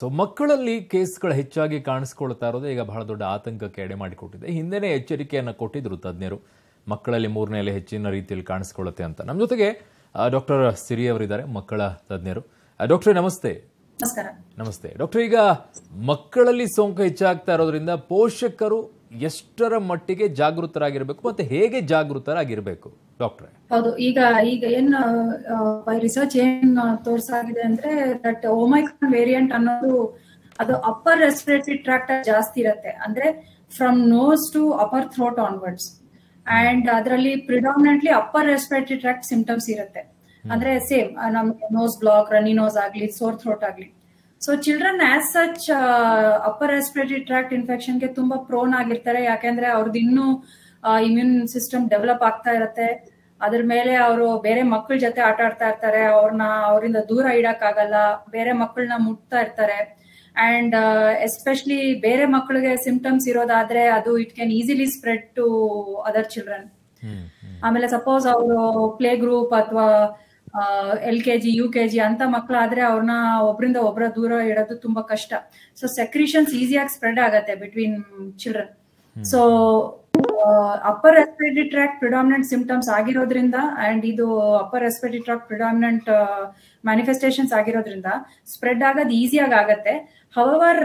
So ಮಕ್ಕಳಲ್ಲಿ ಕೇಸ್ಗಳು ಹೆಚ್ಚಾಗಿ ಕಾಣಿಸ್ಕೊಳ್ತಾ ಇರೋದು ಈಗ ಬಹಳ ದೊಡ್ಡ ಆತಂಕಕ್ಕೆ ಎಡೆ ಮಾಡಿಕೊಟ್ಟಿದೆ. ಹಿಂದೆನೇ ಎಚ್ಚರಿಕೆಯನ್ನು ಕೊಟ್ಟಿದ್ರು ತಜ್ಞರು, ಮಕ್ಕಳಲ್ಲಿ 3ನೇ ಅಲೆ ಹೆಚ್ಚಿನ ರೀತಿಯಲ್ಲಿ ಕಾಣಿಸ್ಕೊಳ್ಳುತ್ತೆ ಅಂತ. ನಮ್ಮ ಜೊತೆಗೆ ಡಾಕ್ಟರ್ ಸಿರಿ ಅವರಿದ್ದಾರೆ, ಮಕ್ಕಳ ತಜ್ಞರು. ಡಾಕ್ಟ್ರೇ ನಮಸ್ತೆ. ನಮಸ್ತೆ ಡಾಕ್ಟರ್. ಈಗ ಮಕ್ಕಳಲ್ಲಿ ಸೋಂಕು ಹೆಚ್ಚಾಗ್ತಾ ಇರೋದ್ರಿಂದ ಪೋಷಕರು ಎಷ್ಟರ ಮಟ್ಟಿಗೆ ಜಾಗೃತರಾಗಿರ್ಬೇಕು ಮತ್ತೆ ಹೇಗೆ ಜಾಗೃತರಾಗಿರ್ಬೇಕು ಡಾಕ್ಟ್ರೆ? ಹೌದು, ಈಗ ಏನ್ ರಿಸರ್ಚ್ ಏನ್ ತೋರ್ಸಾಗಿದೆ ಅಂದ್ರೆ ದಟ್ ಒಮೈಕ್ರಾನ್ ವೇರಿಯಂಟ್ ಅನ್ನೋದು ಅದು ಅಪ್ಪರ್ ರೆಸ್ಪಿರೇಟರಿ ಟ್ರಾಕ್ಟ್ ಜಾಸ್ತಿ ಇರುತ್ತೆ, ಅಂದ್ರೆ from nose to upper throat onwards. And ಅದರಲ್ಲಿ predominantly upper respiratory tract symptoms ಇರುತ್ತೆ, ಅಂದ್ರೆ ಸೇಮ್ ನಮ್ಗೆ ನೋಸ್ ಬ್ಲಾಕ್, ರನ್ನಿ ನೋಸ್ ಆಗ್ಲಿ, ಸೋರ್ ಥ್ರೋಟ್ ಆಗ್ಲಿ. So children as such upper respiratory tract infection ಗೆ ತುಂಬಾ ಪ್ರೋನ್ ಆಗಿರ್ತಾರೆ, ಯಾಕೆಂದ್ರೆ ಅವ್ರದ್ದು ಇನ್ನೂ ಇಮ್ಯೂನ್ ಸಿಸ್ಟಮ್ ಡೆವಲಪ್ ಆಗ್ತಾ ಇರತ್ತೆ. ಅದ್ರ ಮೇಲೆ ಅವರು ಬೇರೆ ಮಕ್ಕಳ ಜೊತೆ ಆಟ ಆಡ್ತಾ ಇರ್ತಾರೆ, ಅವರಿಂದ ದೂರ ಇಡಕ್ ಆಗಲ್ಲ, ಬೇರೆ ಮಕ್ಕಳನ್ನ ಮುಟ್ತಾ ಇರ್ತಾರೆ. ಅಂಡ್ ಎಸ್ಪೆಷಲಿ ಬೇರೆ ಮಕ್ಕಳಿಗೆ ಸಿಂಪ್ಟಮ್ಸ್ ಇರೋದಾದ್ರೆ ಅದು it can easily spread to other children. ಆಮೇಲೆ ಸಪೋಸ್ ಅವರು ಪ್ಲೇ ಗ್ರೂಪ್ ಅಥವಾ LKG UKG ಅಂತ ಮಕ್ಕಳಾದ್ರೆ ಅವ್ರನ್ನ ಒಬ್ರಿಂದ ಒಬ್ಬರ ದೂರ ಇಡೋದು ತುಂಬಾ ಕಷ್ಟ. ಸೊ ಸೆಕ್ರಿಷನ್ಸ್ ಈಸಿಯಾಗಿ ಸ್ಪ್ರೆಡ್ ಆಗತ್ತೆ between children. So upper respiratory tract predominant symptoms ಆಗಿರೋದ್ರಿಂದ ಅಂಡ್ ಇದು upper respiratory tract predominant manifestations ಆಗಿರೋದ್ರಿಂದ ಸ್ಪ್ರೆಡ್ ಆಗೋದು ಈಸಿಯಾಗಿ ಆಗತ್ತೆ. ಹವರ್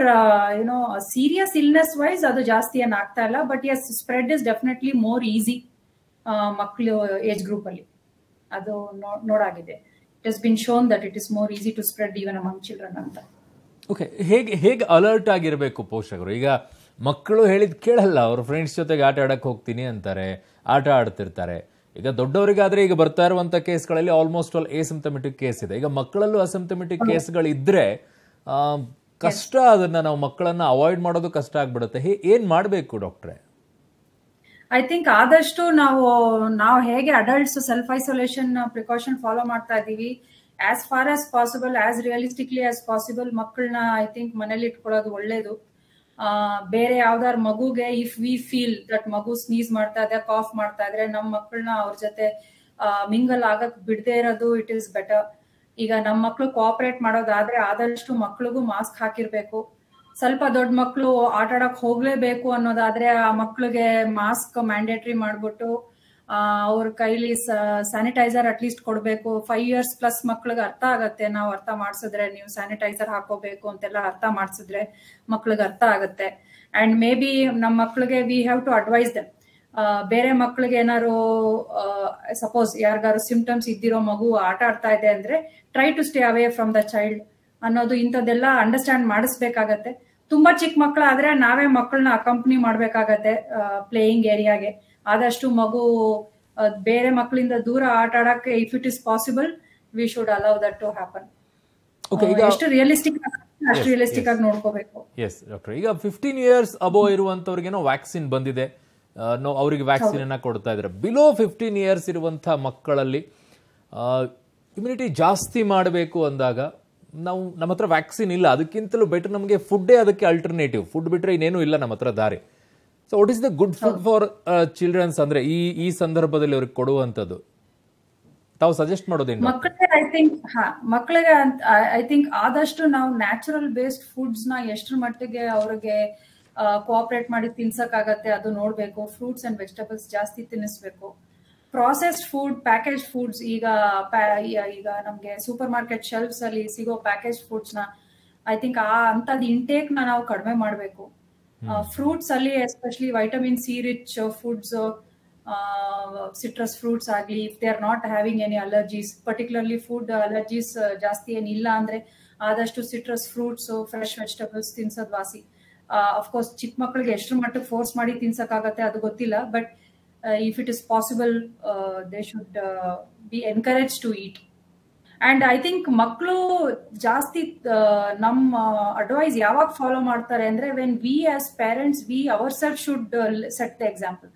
ಸೀರಿಯಸ್ ಇಲ್ನೆಸ್ ವೈಸ್ ಅದು ಜಾಸ್ತಿ ಏನ್ ಆಗ್ತಾ ಇಲ್ಲ, but yes spread is definitely more easy ಮಕ್ಕಳು ಏಜ್ ಗ್ರೂಪ್ ಅಲ್ಲಿ. ಅದು ನೋಡಾಗಿದೆ. It has been shown that it is more easy to spread even among children ಅಂತ. ಓಕೆ, ಹೇಗೆ ಅಲರ್ಟ್ ಆಗಿರ್ಬೇಕು ಪೋಷಕರು? ಈಗ ಮಕ್ಕಳು ಹೇಳಿದ್ ಕೇಳಲ್ಲ, ಅವ್ರ ಫ್ರೆಂಡ್ಸ್ ಜೊತೆಗೆ ಆಟ ಆಡಕ್ ಹೋಗ್ತೀನಿ ಅಂತಾರೆ, ಆಟ ಆಡ್ತಿರ್ತಾರೆ. ಈಗ ದೊಡ್ಡವರಿಗಾದ್ರೆ ಈಗ ಬರ್ತಾ ಇರುವಂತ ಕೇಸ್ಗಳಲ್ಲಿ ಆಲ್ಮೋಸ್ಟ್ ಆಲ್ ಎಸಿಂಪ್ಟಮೆಟಿಕ್ ಕೇಸ್ ಇದೆ. ಈಗ ಮಕ್ಕಳಲ್ಲೂ ಅಸಿಂಪ್ಟಮೆಟಿಕ್ ಕೇಸ್ಗಳಿದ್ರೆ ಕಷ್ಟ, ಅದನ್ನ ನಾವು ಮಕ್ಕಳನ್ನ ಅವಾಯ್ಡ್ ಮಾಡೋದು ಕಷ್ಟ ಆಗ್ಬಿಡುತ್ತೆ. ಏನ್ ಮಾಡ್ಬೇಕು ಡಾಕ್ಟ್ರೆ? ಐ ಥಿಂಕ್ ಆದಷ್ಟು ನಾವು ಹೇಗೆ adults self isolation precaution follow ಮಾಡ್ತಾ ಇದೀವಿ, as far as possible, as ರಿಯಲಿಸ್ಟಿಕ್ಲಿ as possible ಮಕ್ಕಳನ್ನ ಐ ಥಿಂಕ್ ಮನೇಲಿ ಇಟ್ಕೊಳ್ಳೋದು ಒಳ್ಳೇದು. ಬೇರೆ ಯಾವ್ದಾರು ಮಗುಗೆ ಇಫ್ ವಿ ಫೀಲ್ ದಟ್ ಮಗು ಸ್ನೀಸ್ ಮಾಡ್ತಾ ಇದೆ, ಕಾಫ್ ಮಾಡ್ತಾ ಇದ್ರೆ ನಮ್ಮ ಮಕ್ಕಳನ್ನ ಅವ್ರ ಜೊತೆ ಮಿಂಗಲ್ ಆಗಕ್ ಬಿಡದೇ ಇರೋದು ಇಟ್ ಈಸ್ ಬೆಟರ್. ಈಗ ನಮ್ಮ ಮಕ್ಕಳು ಕೋಆಪರೇಟ್ ಮಾಡೋದಾದ್ರೆ ಆದಷ್ಟು ಮಕ್ಳಿಗೂ ಮಾಸ್ಕ್ ಹಾಕಿರ್ಬೇಕು. ಸ್ವಲ್ಪ ದೊಡ್ಡ ಮಕ್ಕಳು ಆಟ ಆಡಕ್ ಹೋಗ್ಲೇಬೇಕು ಅನ್ನೋದಾದ್ರೆ ಆ ಮಕ್ಳಿಗೆ ಮಾಸ್ಕ್ ಮ್ಯಾಂಡೇಟರಿ ಮಾಡ್ಬಿಟ್ಟು ಅವ್ರ ಕೈಲಿ ಸ್ಯಾನಿಟೈಸರ್ ಅಟ್ಲೀಸ್ಟ್ ಕೊಡ್ಬೇಕು. 5 years ಪ್ಲಸ್ ಮಕ್ಳಿಗೆ ಅರ್ಥ ಆಗತ್ತೆ, ನಾವು ಅರ್ಥ ಮಾಡ್ಸಿದ್ರೆ ನೀವು ಸ್ಯಾನಿಟೈಸರ್ ಹಾಕೋಬೇಕು ಅಂತೆಲ್ಲ ಅರ್ಥ ಮಾಡ್ಸಿದ್ರೆ ಮಕ್ಳಿಗೆ ಅರ್ಥ ಆಗತ್ತೆ. ಅಂಡ್ ಮೇ ಬಿ ನಮ್ಮ ಮಕ್ಳಿಗೆ we have to advise them. ಬೇರೆ ಮಕ್ಳಿಗೆ ಏನಾದ್ರು ಸಪೋಸ್ ಯಾರಿಗಾರು ಸಿಂಪ್ಟಮ್ಸ್ ಇದ್ದಿರೋ ಮಗು ಆಟ ಆಡ್ತಾ ಇದೆ ಅಂದ್ರೆ try to stay away from the child ಅನ್ನೋದು, ಇಂಥದ್ದೆಲ್ಲ ಅಂಡರ್ಸ್ಟ್ಯಾಂಡ್ ಮಾಡಿಸ್ಬೇಕಾಗತ್ತೆ. ತುಂಬಾ ಚಿಕ್ಕ ಮಕ್ಕಳಾದ್ರೆ ನಾವೇ ಮಕ್ಕಳನ್ನ ಅಕಂಪನಿ ಮಾಡ್ಬೇಕಾಗತ್ತೆ ಪ್ಲೇಯಿಂಗ್ ಏರಿಯಾಗೆ. ಆದಷ್ಟು ಮಗು ಬೇರೆ ಮಕ್ಕಳಿಂದ ದೂರ ಆಟ ಆಡಕ್ಕೆ if it is possible we should allow that to happen. ಎಷ್ಟು ರಿಯಲಿಸ್ಟಿಕ್ ಅಷ್ಟು ರಿಯಲಿಸ್ಟಿಕ್ ಆಗಿ ನೋಡ್ಕೋಬೇಕು. ಎಸ್ ಡಾಕ್ಟರ್, ಈಗ 15 years ಅಬೋ ಇರುವಂತವ್ರಿಗೇನೋ ವ್ಯಾಕ್ಸಿನ್ ಬಂದಿದೆ, ಅವರಿಗೆ ವ್ಯಾಕ್ಸಿನ್ ಅನ್ನ ಕೊಡ್ತಾ ಇದ್ದಾರೆ. ಬಿಲೋ 15 years ಇರುವಂತಹ ಮಕ್ಕಳಲ್ಲಿ ಇಮ್ಯುನಿಟಿ ಜಾಸ್ತಿ ಮಾಡಬೇಕು ಅಂದಾಗ ನಮ್ಮ ಹತ್ರ ವ್ಯಾಕ್ಸಿನ್ ಇಲ್ಲ, ಅದಕ್ಕಿಂತಲೂ ಬೆಟರ್ ನಮಗೆ ಫುಡ್ಡೇ ಅದಕ್ಕೆ ಅಲ್ಟರ್ನೇಟಿವ್. ಫುಡ್ ಬಿಟ್ರೆ ಇನ್ನೇನು ಇಲ್ಲ ನಮ್ಮ ಹತ್ರ ದಾರಿ. So what is the good food for childrens ಅಂದ್ರೆ ಈ ಸಂದರ್ಭದಲ್ಲಿ ಅವ್ರಿಗೆ ಕೊಡುವಂಥದ್ದು ತಾವು ಸಜೆಸ್ಟ್ ಮಾಡೋದೇನು? ಮಕ್ಕಳಿಗೆ ಐ ಥಿಂಕ್ ಆದಷ್ಟು ನಾವು ನ್ಯಾಚುರಲ್ ಬೇಸ್ಡ್ ಫುಡ್ಸ್ ನ ಎಷ್ಟರ ಮಟ್ಟಿಗೆ ಅವ್ರಿಗೆ ಕೋಆಪರೇಟ್ ಮಾಡಿ ತಿನ್ಸಕ್ಕಾಗತ್ತೆ ಅದು ನೋಡ್ಬೇಕು. ಫ್ರೂಟ್ಸ್ ಅಂಡ್ ವೆಜಿಟೇಬಲ್ಸ್ ಜಾಸ್ತಿ ತಿನ್ನಿಸ್ಬೇಕು. ಪ್ರಾಸೆಸ್ಡ್ ಫುಡ್, ಪ್ಯಾಕೇಜ್ ಫುಡ್ಸ್, ಈಗ ನಮ್ಗೆ ಸೂಪರ್ ಮಾರ್ಕೆಟ್ ಶೆಲ್ಫ್ಸ್ ಅಲ್ಲಿ ಸಿಗೋ ಪ್ಯಾಕೇಜ್ ಫುಡ್ಸ್ ನ ಐ ಥಿಂಕ್ ಅಂತದ್ ಇಂಟೇಕ್ ನಾವು ಕಡಿಮೆ ಮಾಡ್ಬೇಕು. ಫ್ರೂಟ್ಸ್ ಅಲ್ಲಿ especially vitamin C rich foods, citrus fruits ಆಗ್ಲಿ, if they are not having any allergies, particularly food allergies ಜಾಸ್ತಿ ಏನಿಲ್ಲ ಅಂದ್ರೆ ಆದಷ್ಟು ಸಿಟ್ರಸ್ ಫ್ರೂಟ್ಸ್, ಫ್ರೆಶ್ ವೆಜಿಟೇಬಲ್ಸ್ ತಿನ್ಸೋದ್ ವಾಸಿ. ಅಫ್ಕೋರ್ಸ್ ಚಿಕ್ಕ ಮಕ್ಕಳಿಗೆ ಎಷ್ಟು ಮಟ್ಟಿಗೆ ಫೋರ್ಸ್ ಮಾಡಿ ತಿನ್ಸಕ್ಕಾಗತ್ತೆ ಅದು ಗೊತ್ತಿಲ್ಲ, but if it is possible they should be encouraged to eat. And I think ಮಕ್ಕಳು ಜಾಸ್ತಿ ನಮ್ಮ ಅಡ್ವೈಸ್ ಯಾವಾಗ ಫಾಲೋ ಮಾಡ್ತಾರೆ ಅಂದ್ರೆ when we as parents we ourselves should set the example.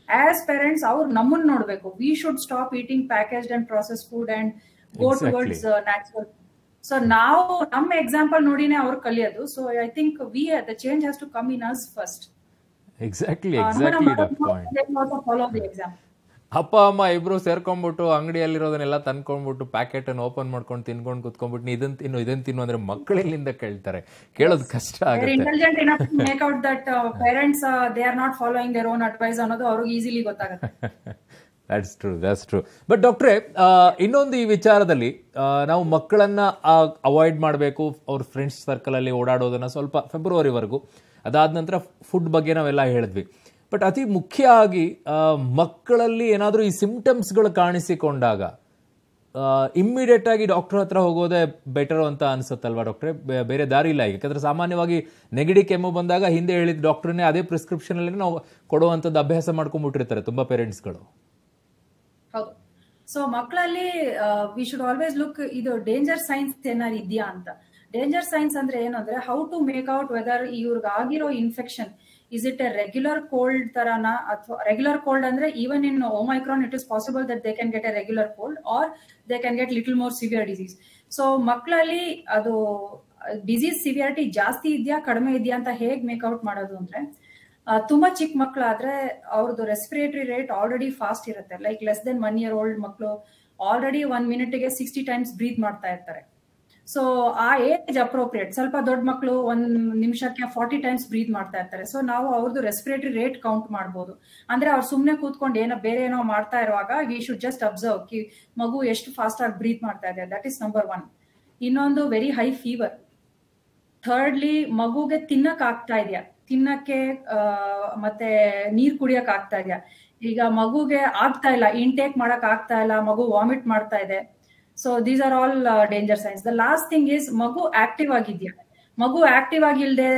As parents ಅವ್ರು ನಮ್ಮನ್ನ ನೋಡ್ಬೇಕು. We should stop eating packaged and processed food and go towards natural. So ನಾವು ನಮ್ಮ ಎಕ್ಸಾಂಪಲ್ ನೋಡಿನೇ ಅವ್ರು ಕಲಿಯೋದು. So I think the change has to come in us first. Exactly that point. They also follow the example. ಅಪ್ಪ ಅಮ್ಮ ಇಬ್ರು ಸೇರ್ಕೊಂಡ್ಬಿಟ್ಟು ಅಂಗಡಿಯಲ್ಲಿರೋದನ್ನೆಲ್ಲ ತಂದ್ಕೊಂಡ್ಬಿಟ್ಟು packet ಅನ್ನು open ಮಾಡ್ಕೊಂಡು ತಿನ್ಕೊಂಡು ಕುತ್ಕೊಂಡ್ಬಿಟ್ಟು ಇದನ್ನ ತಿನ್ನು ಅಂದ್ರೆ ಮಕ್ಕಳು ಎಲ್ಲಿಂದ ಕೇಳ್ತಾರೆ? ಕೇಳೋದು ಕಷ್ಟ ಆಗುತ್ತೆ. Intelligent enough to make out that parents they are not following their own advice ಅನ್ನೋದು ಅವ್ರಿಗೆ ಈಸಿಲಿ ಗೊತ್ತಾಗುತ್ತೆ. that's true. ಬಟ್ ಡಾಕ್ಟ್ರೆ, ಇನ್ನೊಂದು ಈ ವಿಚಾರದಲ್ಲಿ ನಾವು ಮಕ್ಕಳನ್ನ ಅವಾಯ್ಡ್ ಮಾಡಬೇಕು, ಅವ್ರ ಫ್ರೆಂಡ್ಸ್ ಸರ್ಕಲ್ ಅಲ್ಲಿ ಓಡಾಡೋದನ್ನ ಸ್ವಲ್ಪ ಫೆಬ್ರವರಿವರೆಗೂ, ಅದಾದ ನಂತರ ಫುಡ್ ಬಗ್ಗೆ ನಾವೆಲ್ಲ ಹೇಳಿದ್ವಿ. ಬಟ್ ಅತಿ ಮುಖ್ಯವಾಗಿ ಮಕ್ಕಳಲ್ಲಿ ಏನಾದರೂ ಈ ಸಿಂಪ್ಟಮ್ಸ್ಗಳು ಕಾಣಿಸಿಕೊಂಡಾಗ ಇಮ್ಮಿಡಿಯೇಟ್ ಆಗಿ ಡಾಕ್ಟರ್ ಹತ್ರ ಹೋಗೋದೇ ಬೆಟರ್ ಅಂತ ಅನ್ಸುತ್ತಲ್ವಾ ಡಾಕ್ಟ್ರೆ? ಬೇರೆ ದಾರಿ ಇಲ್ಲ. ಯಾಕಂದ್ರೆ ಸಾಮಾನ್ಯವಾಗಿ ನೆಗಡಿ ಕೆಮ್ಮು ಬಂದಾಗ ಹಿಂದೆ ಹೇಳಿದ ಡಾಕ್ಟರ್ನೇ ಅದೇ ಪ್ರಿಸ್ಕ್ರಿಪ್ಷನ್ ಅಲ್ಲಿ ನಾವು ಕೊಡುವಂಥದ್ದು ಅಭ್ಯಾಸ ಮಾಡ್ಕೊಂಡ್ಬಿಟ್ಟಿರ್ತಾರೆ ತುಂಬಾ ಪೇರೆಂಟ್ಸ್ಗಳು. ಹೌದು. ಸೊ ಮಕ್ಕಳಲ್ಲಿ ವಿ ಶುಡ್ ಆಲ್ವೇಸ್ ಲುಕ್ ಇದು ಡೇಂಜರ್ ಸೈನ್ಸ್ ಏನಾದ್ರು ಇದೆಯಾ ಅಂತ. ಡೇಂಜರ್ ಸೈನ್ಸ್ ಅಂದ್ರೆ ಏನಂದ್ರೆ how to make out whether ಇವ್ರಿಗೆ ಆಗಿರೋ infection is it a regular cold tarana athwa regular cold andre even in Omicron it is possible that they can get a regular cold or they can get little more severe disease. So ಮಕ್ಕಳಲ್ಲಿ ಅದು disease severity ಜಾಸ್ತಿ ಇದೆಯಾ ಕಡಿಮೆ ಇದೆಯಾ ಅಂತ ಹೇಗ್ make out ಮಾಡೋದು ಅಂದ್ರೆ, ತುಂಬಾ ಚಿಕ್ಕ ಮಕ್ಕಳಾದ್ರೆ ಅವ್ರದ್ದು ರೆಸ್ಪಿರೇಟರಿ ರೇಟ್ ಆಲ್ರೆಡಿ ಫಾಸ್ಟ್ ಇರುತ್ತೆ. Like less than 1 year old ಮಕ್ಕಳು ಆಲ್ರೆಡಿ 1 minute 60 times ಬ್ರೀತ್ ಮಾಡ್ತಾ ಇರ್ತಾರೆ. ಸೊ ಆ ಏಜ್ ಅಪ್ರೋಪ್ರಿಯೇಟ್. ಸ್ವಲ್ಪ ದೊಡ್ಡ ಮಕ್ಕಳು 1 ನಿಮಿಷಕ್ಕೆ 40 times ಬ್ರೀತ್ ಮಾಡ್ತಾ ಇರ್ತಾರೆ. ಸೊ ನಾವು ಅವ್ರದ್ದು ರೆಸ್ಪಿರೇಟರಿ ರೇಟ್ ಕೌಂಟ್ ಮಾಡ್ಬೋದು. ಅಂದ್ರೆ ಅವ್ರು ಸುಮ್ನೆ ಕೂತ್ಕೊಂಡು ಬೇರೆ ಏನೋ ಮಾಡ್ತಾ ಇರುವಾಗ ವಿ ಶುಡ್ ಜಸ್ಟ್ ಅಬ್ಸರ್ವ್ ಕಿ ಮಗು ಎಷ್ಟು ಫಾಸ್ಟ್ ಆಗಿ ಬ್ರೀತ್ ಮಾಡ್ತಾ ಇದೆ. That is number 1. ಇನ್ನೊಂದು ವೆರಿ ಹೈ ಫೀವರ್. ಥರ್ಡ್ಲಿ ಮಗುಗೆ ತಿನ್ನಕ್ ಆಗ್ತಾ ಇದೆಯಾ, ತಿನ್ನಕ್ಕೆ ಮತ್ತೆ ನೀರ್ ಕುಡಿಯಕ್ ಆಗ್ತಾ ಇದೆಯಾ. ಈಗ ಮಗುಗೆ ಆಗ್ತಾ ಇಲ್ಲ, ಇಂಟೇಕ್ ಮಾಡಕ್ ಆಗ್ತಾ ಇಲ್ಲ, ಮಗು ವಾಮಿಟ್ ಮಾಡ್ತಾ ಇದೆ. So these are all danger science. The last thing is ಮಗು ಆಕ್ಟಿವ್ ಆಗಿದ್ಯಾ. ಮಗು ಆಕ್ಟಿವ್ ಆಗಿಲ್ದೆ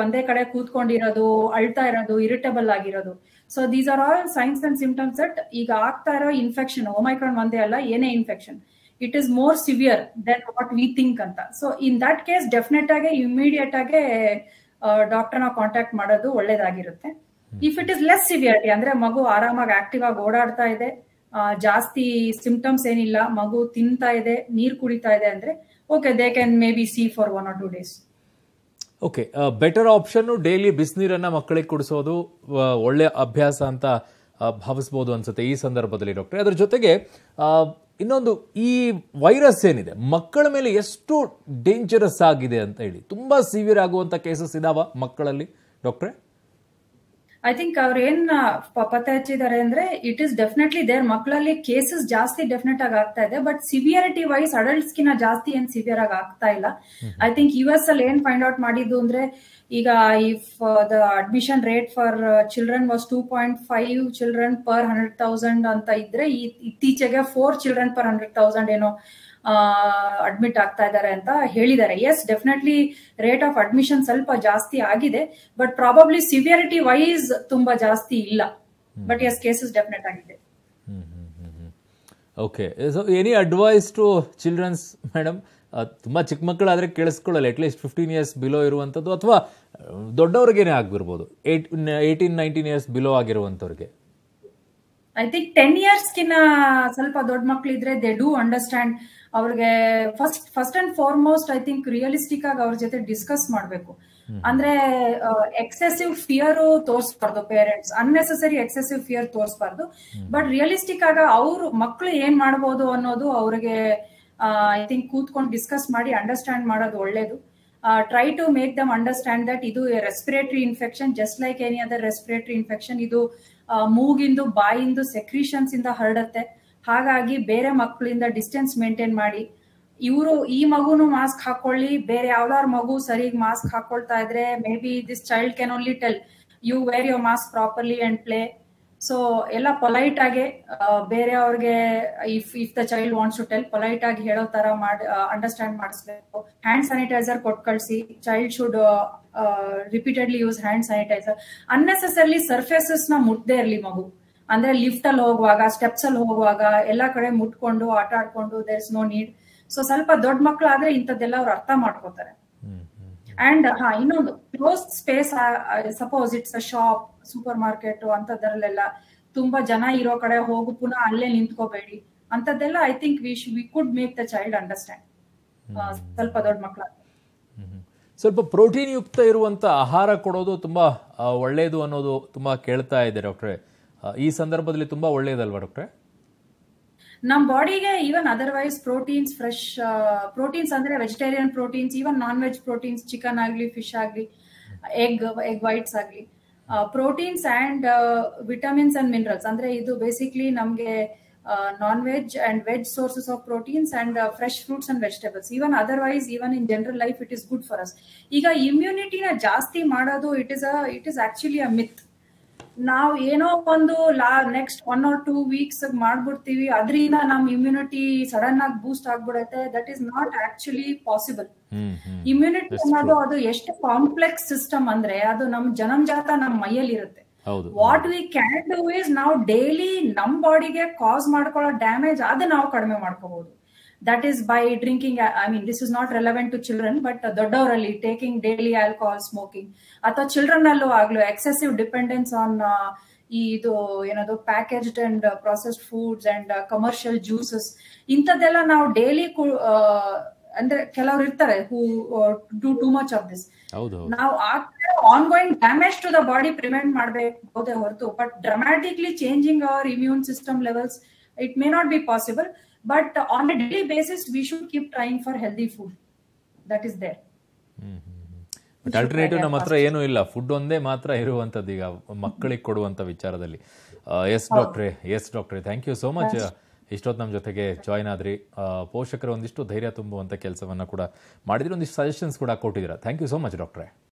ಒಂದೇ ಕಡೆ ಕೂತ್ಕೊಂಡಿರೋದು, ಅಳ್ತಾ ಇರೋದು, ಇರಿಟೇಬಲ್ ಆಗಿರೋದು. So these are all signs and symptoms that ಈಗ ಆಗ್ತಾ ಇರೋ ಇನ್ಫೆಕ್ಷನ್ ಒಮೈಕ್ರಾನ್ ಒಂದೇ ಅಲ್ಲ, ಏನೇ infection, it is more severe than what we think ಅಂತ. So in that case definite ಆಗಿ ಇಮಿಡಿಯೇಟ್ ಆಗಿ ಡಾಕ್ಟರ್ನ ಕಾಂಟ್ಯಾಕ್ಟ್ ಮಾಡೋದು ಒಳ್ಳೇದಾಗಿರುತ್ತೆ. If it is less severity ಅಂದ್ರೆ ಮಗು ಆರಾಮಾಗಿ ಆಕ್ಟಿವ್ ಆಗಿ ಓಡಾಡ್ತಾ ಇದೆ, ಜಾಸ್ತಿ ಸಿಂಪ್ಟಮ್ಸ್ ಏನಿಲ್ಲ, ಮಗು ತಿಂತಾ ಇದೆ, ನೀರ್ ಕುಡಿತಾ ಇದೆ ಅಂದ್ರೆ okay, they can maybe see for 1 or 2 days. Okay, better option daily ಬಿಸಿನೀರನ್ನ ಮಕ್ಕಳಿಗೆ ಕುಡಿಸೋದು ಒಳ್ಳೆ ಅಭ್ಯಾಸ ಅಂತ ಭಾವಿಸಬಹುದು ಅನ್ಸುತ್ತೆ ಈ ಸಂದರ್ಭದಲ್ಲಿ ಡಾಕ್ಟರ್. ಅದ್ರ ಜೊತೆಗೆ ಇನ್ನೊಂದು, ಈ ವೈರಸ್ ಏನಿದೆ ಮಕ್ಕಳ ಮೇಲೆ ಎಷ್ಟು ಡೇಂಜರಸ್ ಆಗಿದೆ ಅಂತ ಹೇಳಿ ತುಂಬಾ ಸಿವಿಯರ್ ಆಗುವಂತ ಕೇಸಸ್ ಇದಾವ ಮಕ್ಕಳಲ್ಲಿ ಡಾಕ್ಟ್ರೆ? ಐ ಥಿಂಕ್ ಅವ್ರು ಏನ್ ಪತ್ತೆ ಹಚ್ಚಿದ್ದಾರೆ ಅಂದ್ರೆ ಇಟ್ ಇಸ್ ಡೆಫಿನೆಟ್ಲಿ ದೇರ್. ಮಕ್ಕಳಲ್ಲಿ ಕೇಸಸ್ ಜಾಸ್ತಿ ಡೆಫಿನೆಟ್ ಆಗಿ ಆಗ್ತಾ ಇದೆ, ಬಟ್ ಸಿವಿಯರಿಟಿ ವೈಸ್ ಅಡಲ್ಟ್ಸ್ ಕಿನ್ನ ಜಾಸ್ತಿ ಏನ್ ಸಿವಿಯರ್ ಆಗಿ ಆಗ್ತಾ ಇಲ್ಲ. ಐ ಥಿಂಕ್ US ಅಲ್ಲಿ ಏನ್ ಫೈಂಡ್ ಔಟ್ ಮಾಡಿದ್ದು ಅಂದ್ರೆ, ಈಗ if the admission rate for children was 2.5 children per 100,000 ಅಂತ ಇದ್ರೆ, ಇತ್ತೀಚೆಗೆ 4 children per 100,000 ಏನೋ ಅಡ್ಮಿಟ್ ಆಗ್ತಾ ಇದ್ದಾರೆ ಅಂತ ಹೇಳಿದ್ದಾರೆ. Yes, definitely rate of admission ಸ್ವಲ್ಪ ಜಾಸ್ತಿ ಆಗಿದೆ, ಬಟ್ ಪ್ರಾಬಬ್ಲಿ ಸಿವಿಯರಿಟಿ ವೈಸ್ ತುಂಬಾ ಜಾಸ್ತಿ ಇಲ್ಲ. ಬಟ್ ಎಸ್, ಕೇಸಸ್ ಡೆಫಿನೆಟ್ ಆಗಿದೆ. Okay, so any advice to childrens madam? ತುಂಬಾ ಚಿಕ್ಕ ಮಕ್ಕಳಾದ್ರೆ ಕೇಳಿಸ್ಕೊಳ್ಳಲ್ಲ, ಅಟ್ಲೀಸ್ಟ್ 15 years ಬಿಲೋ ಇರುವಂತದ್ದು, ಅಥವಾ ದೊಡ್ಡವ್ರಿಗೇನೆ ಆಗ್ಬಿರ್ಬೋದು 18-19 years ಬಿಲೋ ಆಗಿರುವಂತವ್ರಿಗೆ. ಐ ಥಿಂಕ್ 10 years ಕಿನ್ನ ಸ್ವಲ್ಪ ದೊಡ್ಡ ಮಕ್ಳಿದ್ರೆ ದೇ ಡೂ ಅಂಡರ್ಸ್ಟ್ಯಾಂಡ್. ಅವ್ರಿಗೆ first and foremost I think realistic ಆಗಿ ಅವ್ರ ಜೊತೆ ಡಿಸ್ಕಸ್ ಮಾಡ್ಬೇಕು. ಅಂದ್ರೆ ಎಕ್ಸೆಸಿವ್ ಫಿಯರ್ ತೋರಿಸಬಾರ್ದು ಪೇರೆಂಟ್ಸ್, ಅನ್ನೆಸೆಸರಿ ಎಕ್ಸೆಸಿವ್ ಫಿಯರ್ ತೋರಿಸಬಾರ್ದು. ಬಟ್ ರಿಯಲಿಸ್ಟಿಕ್ ಆಗ ಅವ್ರು ಮಕ್ಳು ಏನ್ ಮಾಡ್ಬೋದು ಅನ್ನೋದು ಅವ್ರಿಗೆ ಐ ಥಿಂಕ್ ಕೂತ್ಕೊಂಡು ಡಿಸ್ಕಸ್ ಮಾಡಿ ಅಂಡರ್ಸ್ಟ್ಯಾಂಡ್ ಮಾಡೋದು ಒಳ್ಳೇದು. Try to make them understand that ಇದು respiratory infection, just like any other respiratory infection. ಇದು ಮೂಗಿಂದು, ಬಾಯಿಂದು ಸೆಕ್ರೀಷನ್ಸ್ ಇಂದ ಹರಡುತ್ತೆ. ಹಾಗಾಗಿ ಬೇರೆ ಮಕ್ಕಳಿಂದ ಡಿಸ್ಟೆನ್ಸ್ ಮೇಂಟೈನ್ ಮಾಡಿ, ಈ ಮಗುನು ಮಾಸ್ಕ್ ಹಾಕೊಳ್ಳಿ, ಬೇರೆ ಯಾವ್ದಾರು ಮಗು ಸರಿಯಾಗಿ ಮಾಸ್ಕ್ ಹಾಕೊಳ್ತಾ ಇದ್ರೆ maybe this child can only tell you wear your mask properly and play. So ಎಲ್ಲ ಪೊಲೈಟ್ ಆಗಿ ಬೇರೆ ಅವ್ರಿಗೆ if the child wants to tell, polite ಆಗಿ ಹೇಳೋ ತರ ಮಾಡಿ ಅಂಡರ್ಸ್ಟ್ಯಾಂಡ್ ಮಾಡಿಸ್ಬೇಕು. ಹ್ಯಾಂಡ್ ಸ್ಯಾನಿಟೈಸರ್ ಕೊಟ್ಟು ಕಳಿಸಿ. Child should repeatedly use hand sanitiser. Unnecessarily surfaces ನ ಮುಟ್ದೇ ಇರ್ಲಿ ಮಗು. ಅಂದ್ರೆ ಲಿಫ್ಟ್ ಅಲ್ಲಿ ಹೋಗುವಾಗ, ಸ್ಟೆಪ್ಸ್ ಅಲ್ಲಿ ಹೋಗುವಾಗ ಎಲ್ಲಾ ಕಡೆ ಮುಟ್ಕೊಂಡು ಆಟ ಆಡ್ಕೊಂಡು there is no need. So ಸ್ವಲ್ಪ ದೊಡ್ಡ ಮಕ್ಕಳಾದ್ರೆ ಇಂಥದ್ದೆಲ್ಲ ಅವ್ರು ಅರ್ಥ ಮಾಡ್ಕೋತಾರೆ. ಅಂಡ್ ಇನ್ನೊಂದು, close space, suppose it's a shop, supermarket ಅಂತದ್ರಲ್ಲೆಲ್ಲ ತುಂಬಾ ಜನ ಇರೋ ಕಡೆ ಹೋಗು, ಪುನಃ ಅಲ್ಲೇ ನಿಂತ್ಕೋಬೇಡಿ ಅಂತದ್ದೆಲ್ಲ I think we could make the child understand. ಸ್ವಲ್ಪ ದೊಡ್ಡ ಮಕ್ಕಳ ಸ್ವಲ್ಪ ಪ್ರೋಟೀನ್ ಯುಕ್ತ ಇರುವಂತ ಆಹಾರ ಕೊಡೋದು ತುಂಬಾ ಒಳ್ಳೆಯದು ಅನ್ನೋದು ತುಂಬಾ ಕೇಳ್ತಾ ಇದೆ ಡಾಕ್ಟ್ರೆ. ಈ ಸಂದರ್ಭದಲ್ಲಿ ತುಂಬಾ ಒಳ್ಳೆಯದಲ್ವಾ ಡಾಕ್ಟ್ರೆ? ನಮ್ ಬಾಡಿಗೆ even otherwise proteins, fresh proteins ಅಂದ್ರೆ vegetarian proteins, even non veg proteins, chicken ಆಗ್ಲಿ, ಫಿಶ್ ಆಗ್ಲಿ, ಎಗ್ ವೈಟ್ಸ್ ಆಗ್ಲಿ, proteins and vitamins and minerals ಅಂದ್ರೆ ಇದು ಬೇಸಿಕ್ಲಿ ನಮ್ಗೆ non veg and veg sources of proteins and fresh fruits and vegetables. Even otherwise even in general life it is good for us. ಈಗ ಇಮ್ಯುನಿಟಿನ ಜಾಸ್ತಿ ಮಾಡೋದು it is actually a myth. ನಾವು ಏನೋ ಒಂದು ನೆಕ್ಸ್ಟ್ 1 or 2 weeks ಮಾಡ್ಬಿಡ್ತೀವಿ, ಅದರಿಂದ ನಮ್ immunity sudden ಆಗಿ ಬೂಸ್ಟ್ ಆಗ್ಬಿಡುತ್ತೆ. That is not actually possible. Immunity ಅನ್ನೋದು ಅದು ಎಷ್ಟು ಕಾಂಪ್ಲೆಕ್ಸ್ ಸಿಸ್ಟಮ್ ಅಂದ್ರೆ ಅದು ನಮ್ ಜನಂಜಾತ ನಮ್ ಮೈಯಲ್ಲಿ ಇರುತ್ತೆ. What we can do is ನಾವು ಡೈಲಿ ನಮ್ ಬಾಡಿಗೆ ಕಾಸ್ ಮಾಡ್ಕೊಳ್ಳೋ ಡ್ಯಾಮೇಜ್ ಅದು ನಾವು ಕಡಿಮೆ ಮಾಡ್ಕೋಬಹುದು. That is by drinking. I mean this is not relevant to children, but ದೊಡ್ಡವರಲ್ಲಿ ಟೇಕಿಂಗ್ ಡೈಲಿ ಆಲ್ಕೋಹಾಲ್, ಸ್ಮೋಕಿಂಗ್, ಅಥವಾ ಚಿಲ್ಡ್ರನ್ ಅಲ್ಲೂ ಆಗ್ಲೂ ಎಕ್ಸೆಸಿವ್ ಡಿಪೆಂಡೆನ್ಸ್ ಆನ್ ಇದು ಏನದು packaged and processed foods and commercial juices, ಇಂಥದ್ದೆಲ್ಲ ನಾವು ಡೈಲಿ ಅಂದ್ರೆ ಕೆಲವ್ರು ಇರ್ತಾರೆ who do too much of this. ನಾವು ongoing damage to the body prevent ಮಾಡಬಹುದೇ ಹೊರತು, but dramatically changing our immune system levels it may not be possible. But on a daily basis, we should keep trying for healthy food. That is there. But alternative ನಮ್ಮ ಹತ್ರ ಏನೂ ಇಲ್ಲ, food ಒಂದೇ ಮಾತ್ರ ಇರುವಂತದ್ದು ಈಗ ಮಕ್ಕಳಿಗೆ ಕೊಡುವಂತ ವಿಚಾರದಲ್ಲಿ. ಎಸ್ ಡಾಕ್ಟ್ರೆ, ಥ್ಯಾಂಕ್ ಯು ಸೋ ಮಚ್. ಇಷ್ಟೊತ್ತು ನಮ್ಮ ಜೊತೆಗೆ ಜಾಯ್ನ್ ಆದ್ರಿ. ಪೋಷಕರು ಒಂದಿಷ್ಟು ಧೈರ್ಯ ತುಂಬುವಂತ ಕೆಲಸವನ್ನ ಕೂಡ ಮಾಡಿದ್ರಿ, ಒಂದಿಷ್ಟು ಸಜೆಷನ್ಸ್ ಕೂಡ ಕೊಟ್ಟಿದ್ದೀರಾ. ಥ್ಯಾಂಕ್ ಯು ಸೋ ಮಚ್ ಡಾಕ್ಟ್ರೆ.